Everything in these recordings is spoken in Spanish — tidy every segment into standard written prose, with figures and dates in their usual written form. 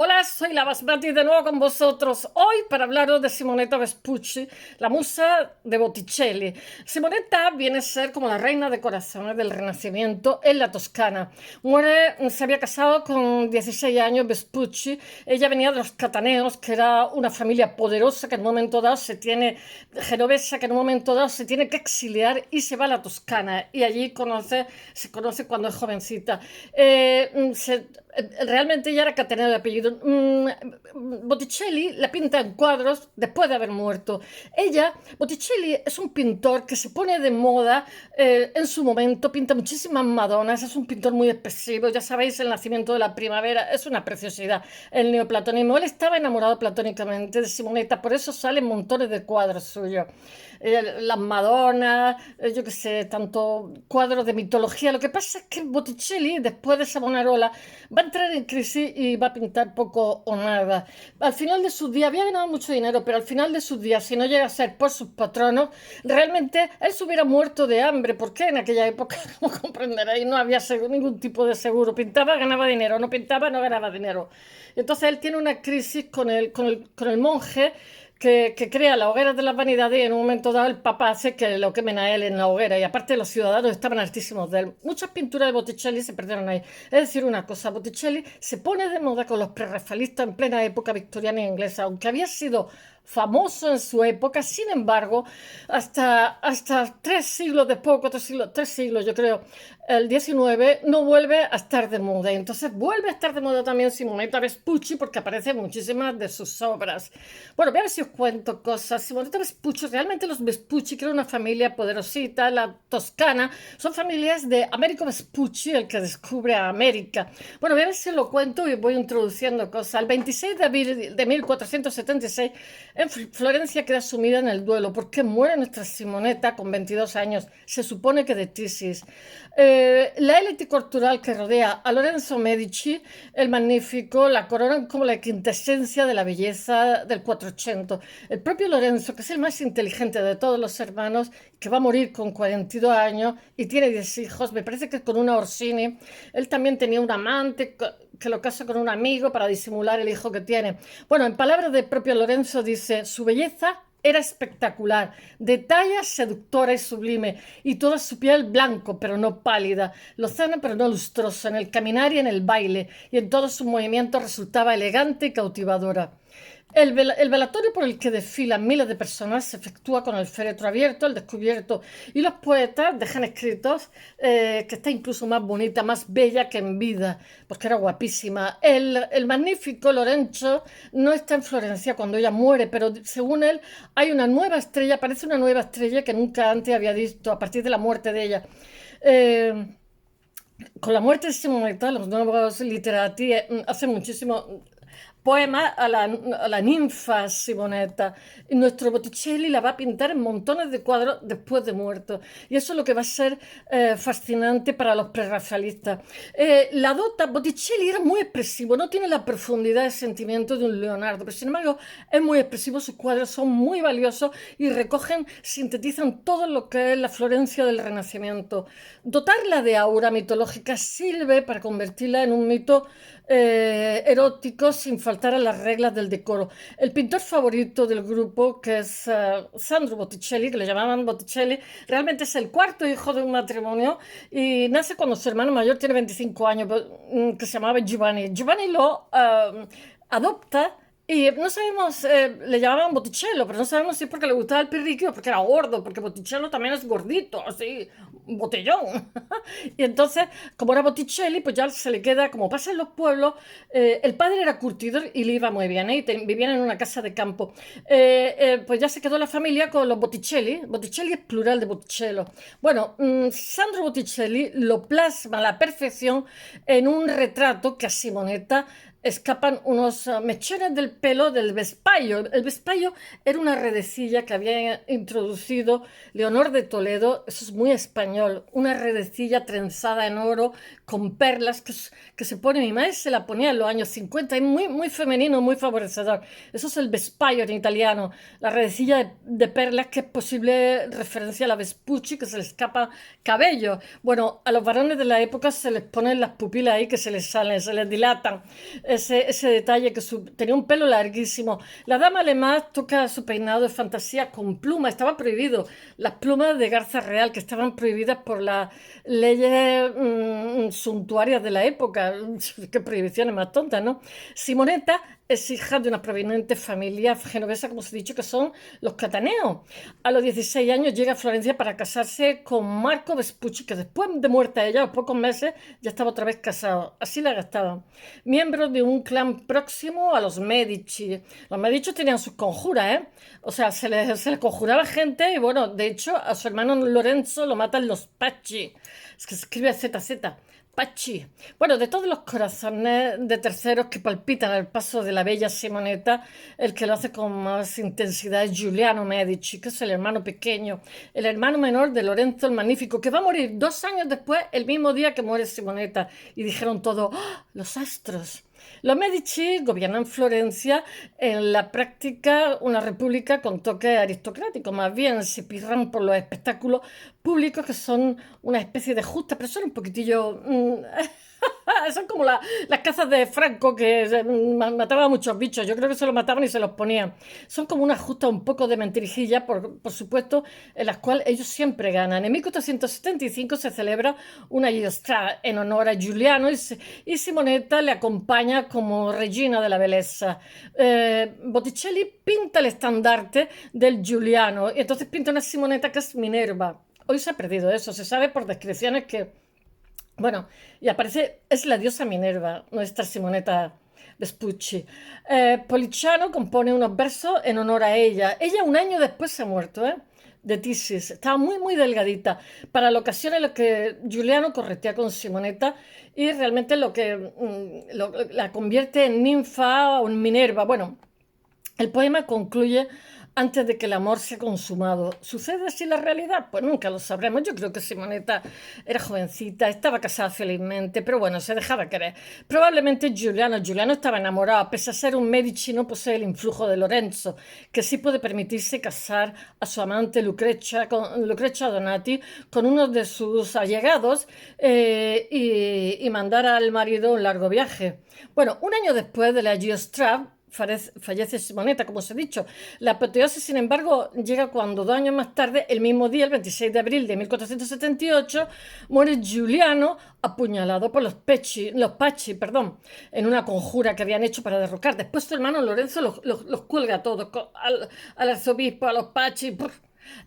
Hola, soy la Basmati de nuevo con vosotros hoy para hablaros de Simonetta Vespucci, la musa de Botticelli. Simonetta viene a ser como la reina de corazones del Renacimiento en la Toscana. Se había casado con 16 años Vespucci. Ella venía de los Cataneos, que era una familia poderosa que en un momento dado genovesa, que en un momento dado se tiene que exiliar y se va a la Toscana. Y allí se conoce cuando es jovencita. Realmente ella era catenera de apellido. Botticelli la pinta en cuadros después de haber muerto. Botticelli es un pintor que se pone de moda en su momento, pinta muchísimas Madonas, es un pintor muy expresivo, ya sabéis, el nacimiento de la primavera es una preciosidad, el neoplatonismo. Él estaba enamorado platónicamente de Simonetta, por eso salen montones de cuadros suyos. Las Madonas, yo qué sé, tanto cuadros de mitología. Lo que pasa es que Botticelli, después de Savonarola, va a entrar en crisis y va a pintar poco o nada. Al final de sus días, había ganado mucho dinero, pero al final de sus días, si no llega a ser por sus patronos, realmente él se hubiera muerto de hambre, porque en aquella época, como comprenderéis, no había ningún tipo de seguro. Pintaba, ganaba dinero, no pintaba, no ganaba dinero. Entonces él tiene una crisis con el monje que crea la hoguera de las vanidades y en un momento dado el Papa hace que lo quemen a él en la hoguera y aparte los ciudadanos estaban hartísimos de él. Muchas pinturas de Botticelli se perdieron ahí. Es decir, una cosa, Botticelli se pone de moda con los prerrafaelistas en plena época victoriana e inglesa, aunque había sido famoso en su época. Sin embargo, hasta 3 siglos después, 4 siglos, 3 siglos yo creo, el 19 no vuelve a estar de moda. Entonces vuelve a estar de moda también Simonetta Vespucci porque aparecen muchísimas de sus obras. Bueno, voy a ver si os cuento cosas. Simonetta Vespucci, realmente los Vespucci, que era una familia poderosita, la Toscana, son familias de Americo Vespucci, el que descubre a América. Bueno, voy a ver si lo cuento y voy introduciendo cosas. El 26 de abril de 1476, en Florencia queda sumida en el duelo porque muere nuestra Simonetta con 22 años, se supone que de tisis. La élite cultural que rodea a Lorenzo Medici, el magnífico, la coronan como la quintesencia de la belleza del 400. El propio Lorenzo, que es el más inteligente de todos los hermanos, que va a morir con 42 años y tiene 10 hijos, me parece que con una Orsini. Él también tenía un amante que lo casa con un amigo para disimular el hijo que tiene. Bueno, en palabras del propio Lorenzo dice, su belleza era espectacular, de talla seductora y sublime, y toda su piel blanco, pero no pálida, lozana, pero no lustrosa, en el caminar y en el baile, y en todos sus movimientos resultaba elegante y cautivadora. El velatorio por el que desfilan miles de personas se efectúa con el féretro abierto, el descubierto, y los poetas dejan escritos que está incluso más bonita, más bella que en vida, porque era guapísima. El magnífico Lorenzo no está en Florencia cuando ella muere, pero según él hay una nueva estrella, aparece una nueva estrella que nunca antes había visto a partir de la muerte de ella. Eh, con la muerte de Simonetta, los nuevos literati hacen muchísimo poema a la ninfa Simonetta. Y nuestro Botticelli la va a pintar en montones de cuadros después de muerto. Y eso es lo que va a ser fascinante para los prerrafaelistas. Botticelli era muy expresivo, no tiene la profundidad de sentimiento de un Leonardo, pero sin embargo es muy expresivo, sus cuadros son muy valiosos y sintetizan todo lo que es la Florencia del Renacimiento. Dotarla de aura mitológica sirve para convertirla en un mito erótico sin faltar a las reglas del decoro. El pintor favorito del grupo, que es Sandro Botticelli, que le llamaban Botticelli, realmente es el cuarto hijo de un matrimonio y nace cuando su hermano mayor tiene 25 años, que se llamaba Giovanni. Giovanni lo adopta y no sabemos, le llamaban Botticello, pero no sabemos si es porque le gustaba el pirriqui o porque era gordo, porque Botticello también es gordito, así, botellón. Y entonces, como era Botticelli, pues ya se le queda, como pasa en los pueblos, el padre era curtidor y le iba muy bien, ¿eh? Vivían en una casa de campo. Pues ya se quedó la familia con los Botticelli. Botticelli es plural de Botticello. Bueno, Sandro Botticelli lo plasma a la perfección en un retrato que a Simonetta escapan unos mechones del pelo del vespayo. El vespayo era una redecilla que había introducido Leonor de Toledo, eso es muy español, una redecilla trenzada en oro con perlas que se pone, mi madre se la ponía en los años 50, y muy, muy femenino, muy favorecedor. Eso es el vespayo en italiano, la redecilla de perlas, que es posible referencia a la Vespucci, que se le escapa cabello. Bueno, a los varones de la época se les ponen las pupilas ahí que se les salen, se les dilatan. ese detalle que tenía un pelo larguísimo. La dama además toca su peinado de fantasía con plumas, estaba prohibido. Las plumas de garza real que estaban prohibidas por las leyes suntuarias de la época. Qué prohibiciones más tontas, ¿no? Simonetta es hija de una prominente familia genovesa, como os he dicho, que son los Cataneo. A los 16 años llega a Florencia para casarse con Marco Vespucci, que después de muerta ella, a los pocos meses, ya estaba otra vez casado. Así la gastaban. Miembro de un clan próximo a los Medici. Los Medici tenían sus conjuras, ¿eh? O sea, se les conjuraba gente y bueno, de hecho, a su hermano Lorenzo lo matan los Pacci. Es que se escribe ZZ. Pachi. Bueno, de todos los corazones de terceros que palpitan al paso de la bella Simonetta, el que lo hace con más intensidad es Giuliano Medici, que es el hermano pequeño, el hermano menor de Lorenzo el Magnífico, que va a morir 2 años después, el mismo día que muere Simonetta. Y dijeron todo, ¡oh, los astros! Los Medici gobiernan Florencia, en la práctica una república con toque aristocrático, más bien se pirran por los espectáculos públicos que son una especie de justa, pero son un poquitillo... son como las cazas de Franco que mataban a muchos bichos. Yo creo que se los mataban y se los ponían. Son como una justa un poco de mentirijilla, por supuesto, en las cuales ellos siempre ganan. En 1475 se celebra una giostra en honor a Giuliano y Simonetta le acompaña como regina de la belleza. Botticelli pinta el estandarte del Giuliano y entonces pinta una Simonetta que es Minerva. Hoy se ha perdido eso, se sabe por descripciones que bueno, y aparece, es la diosa Minerva, nuestra Simonetta Vespucci. Policiano compone unos versos en honor a ella. Ella 1 año después se ha muerto, ¿eh? De tisis. Estaba muy, muy delgadita para la ocasión en la que Giuliano corretea con Simonetta y realmente lo que la convierte en ninfa o en Minerva. Bueno, el poema concluye antes de que el amor sea consumado. ¿Sucede así la realidad? Pues nunca lo sabremos. Yo creo que Simonetta era jovencita, estaba casada felizmente, pero bueno, se dejaba querer. Probablemente Giuliano estaba enamorado, pese a ser un Medici no posee el influjo de Lorenzo, que sí puede permitirse casar a su amante Lucrecia Donati con uno de sus allegados y mandar al marido un largo viaje. Bueno, 1 año después de la giostra, fallece Simonetta, como os he dicho. La apoteosis, sin embargo, llega cuando 2 años más tarde, el mismo día, el 26 de abril de 1478, muere Giuliano apuñalado por los Pacci, en una conjura que habían hecho para derrocar. Después su hermano Lorenzo los cuelga a todos, al arzobispo, a los Pacci.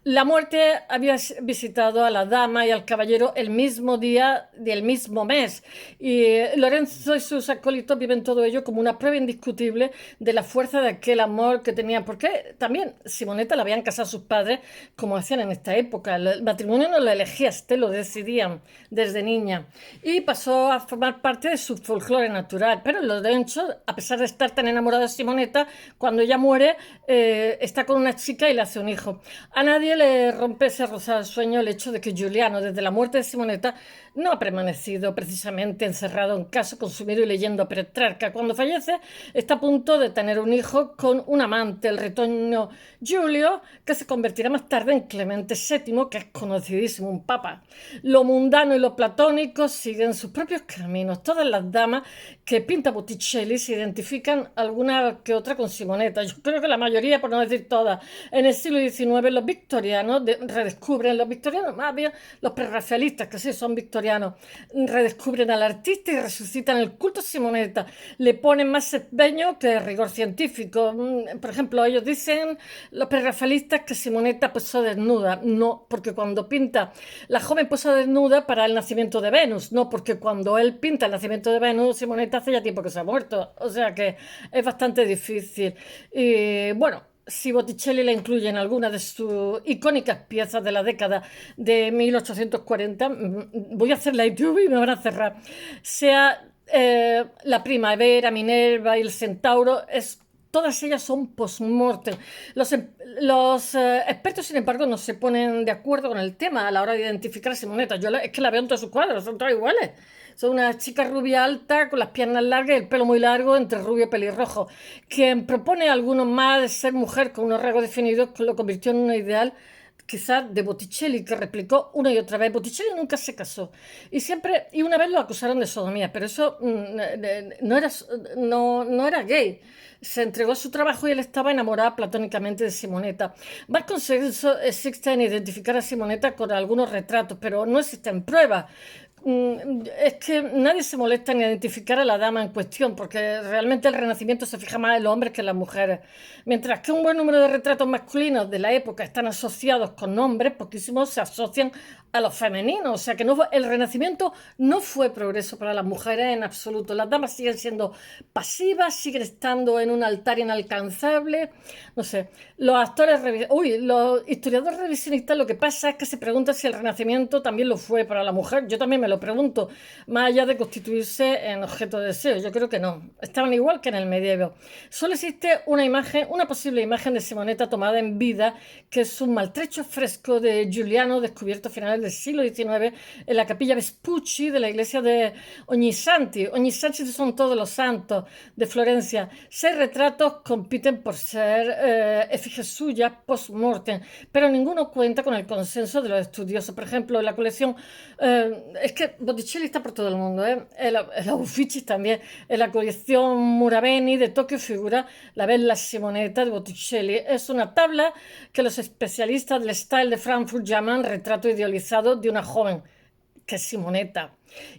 La muerte había visitado a la dama y al caballero el mismo día del mismo mes y Lorenzo y sus acólitos viven todo ello como una prueba indiscutible de la fuerza de aquel amor que tenían, porque también Simonetta la habían casado sus padres como hacían en esta época. El matrimonio no lo elegías, te lo decidían desde niña y pasó a formar parte de su folclore natural, pero Lorenzo, a pesar de estar tan enamorado de Simonetta, cuando ella muere está con una chica y le hace un hijo. A nadie le rompe ese rosado sueño el hecho de que Giuliano, desde la muerte de Simonetta, no ha permanecido precisamente encerrado en casa, consumido y leyendo a Petrarca. Cuando fallece, está a punto de tener un hijo con un amante, el retoño Giulio, que se convertirá más tarde en Clemente VII, que es conocidísimo, un papa. Lo mundano y lo platónico siguen sus propios caminos. Todas las damas que pinta Botticelli se identifican alguna que otra con Simonetta. Yo creo que la mayoría, por no decir todas. En el siglo XIX los victorianos redescubren, los victorianos, más bien los prerrafaelistas, que sí son victorianos, redescubren al artista y resucitan el culto a Simonetta. Le ponen más empeño que rigor científico. Por ejemplo, ellos dicen, los prerrafaelistas, que Simonetta posó desnuda. No, porque cuando pinta la joven posa desnuda para el nacimiento de Venus. No, porque cuando él pinta el nacimiento de Venus, Simonetta hace ya tiempo que se ha muerto. O sea que es bastante difícil. Y bueno, si Botticelli la incluye en alguna de sus icónicas piezas de la década de 1840, voy a hacer la YouTube y me van a cerrar. Sea la primavera, Minerva y el centauro, todas ellas son post-mortem. Los expertos, sin embargo, no se ponen de acuerdo con el tema a la hora de identificar a Simonetta. Es que la veo en todos sus cuadros, son todos iguales. Son una chica rubia alta, con las piernas largas y el pelo muy largo, entre rubio y pelirrojo. Quien propone a algunos más de ser mujer con unos rasgos definidos, lo convirtió en un ideal quizás de Botticelli, que replicó una y otra vez. Botticelli nunca se casó y una vez lo acusaron de sodomía, pero eso no era gay. Se entregó a su trabajo y él estaba enamorado platónicamente de Simonetta. Más consenso existe en identificar a Simonetta con algunos retratos, pero no existen pruebas. Es que nadie se molesta en identificar a la dama en cuestión, porque realmente el Renacimiento se fija más en los hombres que en las mujeres. Mientras que un buen número de retratos masculinos de la época están asociados con nombres, poquísimos se asocian a los femeninos. O sea que el Renacimiento no fue progreso para las mujeres en absoluto. Las damas siguen siendo pasivas, siguen estando en un altar inalcanzable. No sé, los historiadores revisionistas lo que pasa es que se preguntan si el Renacimiento también lo fue para la mujer. Yo también me lo pregunto, más allá de constituirse en objeto de deseo. Yo creo que no. Estaban igual que en el medievo. Solo existe una posible imagen de Simonetta tomada en vida, que es un maltrecho fresco de Giuliano descubierto a finales del siglo XIX en la capilla Vespucci de la iglesia de Ognissanti. Ognissanti son todos los santos de Florencia. 6 retratos compiten por ser efigies suyas post-mortem, pero ninguno cuenta con el consenso de los estudiosos. Por ejemplo, en la colección, es que Botticelli está por todo el mundo, el Uffizi también, en la colección Muraveni de Tokio figura la Bella Simonetta de Botticelli. Es una tabla que los especialistas del style de Frankfurt llaman retrato idealizado de una joven, que es Simonetta,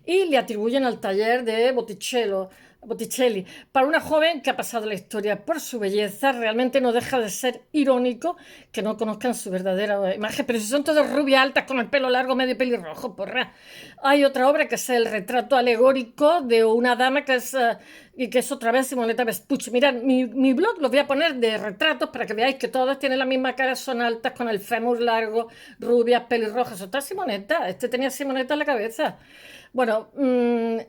y le atribuyen al taller de Botticelli. Para una joven que ha pasado la historia por su belleza, realmente no deja de ser irónico que no conozcan su verdadera imagen. Pero si son todas rubias altas con el pelo largo, medio pelirrojo, porra. Hay otra obra que es el retrato alegórico de una dama y que es otra vez Simonetta Vespucci. Mirad, mi blog lo voy a poner de retratos para que veáis que todas tienen la misma cara, son altas, con el fémur largo, rubias, pelirrojas. Otra Simonetta, tenía Simonetta en la cabeza. Bueno,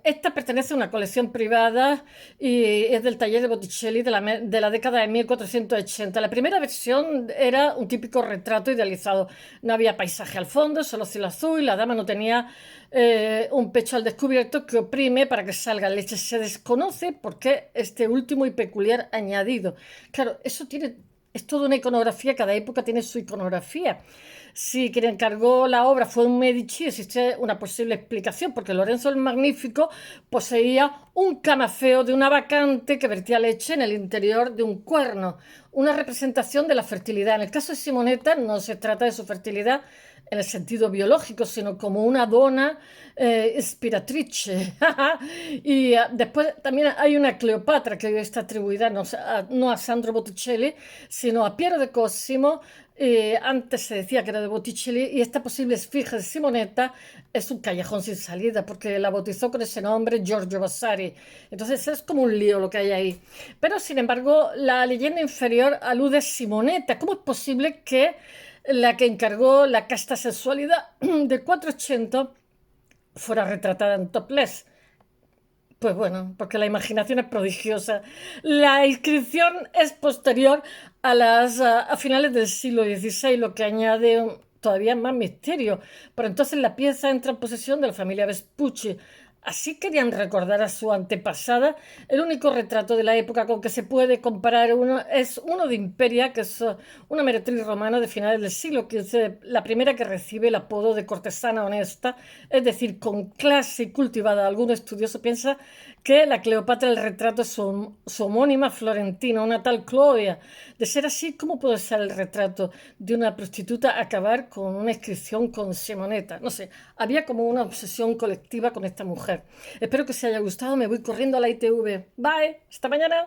esta pertenece a una colección privada y es del taller de Botticelli de la década de 1480. La primera versión era un típico retrato idealizado. No había paisaje al fondo, solo cielo azul, y la dama no tenía un pecho al descubierto que oprime para que salga leche. Se desconoce por qué este último y peculiar añadido. Claro, es toda una iconografía, cada época tiene su iconografía. Si quien encargó la obra fue un Medici, existe una posible explicación, porque Lorenzo el Magnífico poseía un camafeo de una bacante que vertía leche en el interior de un cuerno, una representación de la fertilidad. En el caso de Simonetta no se trata de su fertilidad en el sentido biológico, sino como una dona inspiratrice. Y después también hay una Cleopatra que está atribuida no a Sandro Botticelli, sino a Piero de Cosimo. Antes se decía que era de Botticelli, y esta posible esfinge de Simonetta es un callejón sin salida porque la bautizó con ese nombre Giorgio Vasari. Entonces es como un lío lo que hay ahí. Pero sin embargo, la leyenda inferior alude a Simonetta. ¿Cómo es posible que la que encargó la casta sexualidad del 480 fuera retratada en topless? Pues bueno, porque la imaginación es prodigiosa. La inscripción es posterior a finales del siglo XVI, lo que añade todavía más misterio. Pero entonces la pieza entra en posesión de la familia Vespucci. Así querían recordar a su antepasada. El único retrato de la época con que se puede comparar es uno de Imperia, que es una meretriz romana de finales del siglo XV, la primera que recibe el apodo de cortesana honesta, es decir, con clase y cultivada. Algún estudioso piensa que la Cleopatra del retrato es su homónima florentina, una tal Clodia. De ser así, ¿cómo puede ser el retrato de una prostituta acabar con una inscripción con Simonetta? No sé, había como una obsesión colectiva con esta mujer. Espero que os haya gustado, me voy corriendo a la ITV. Bye, hasta mañana.